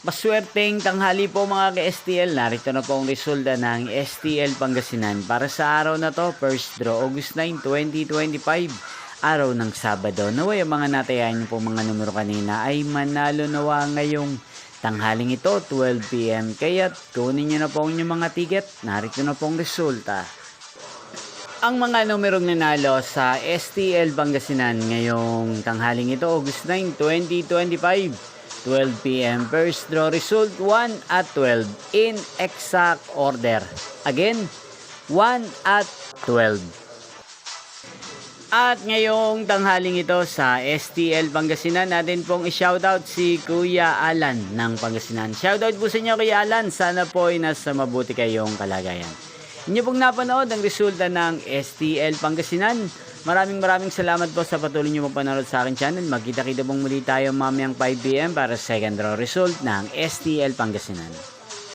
Maswerteng tanghali po mga ka-STL. Narito na po ang resulta ng STL Pangasinan para sa araw na to, first draw August 9, 2025, araw ng Sabado. Naway ang mga natayan po mga numero kanina ay manalo nawa ngayong tanghaling ito, 12 PM. Kaya kunin nyo na po ang inyong mga ticket. Narito na po ang resulta. Ang mga numerong nanalo sa STL Pangasinan ngayong tanghaling ito, August 9, 2025. 12 PM. First draw result 1 at 12 in exact order. Again, 1 at 12. At ngayong tanghaling ito sa STL Pangasinan, natin pong i-shoutout si Kuya Alan ng Pangasinan. Shoutout po sa inyo Kuya Alan. Sana po ay nasa mabuti kayong kalagayan. Inyo pong napanood ang resulta ng STL Pangasinan. Maraming salamat po sa patuloy nyo pong panonood sa aking channel. Magkita-kita pong muli tayo mamayang 5 PM para sa second draw result ng STL Pangasinan.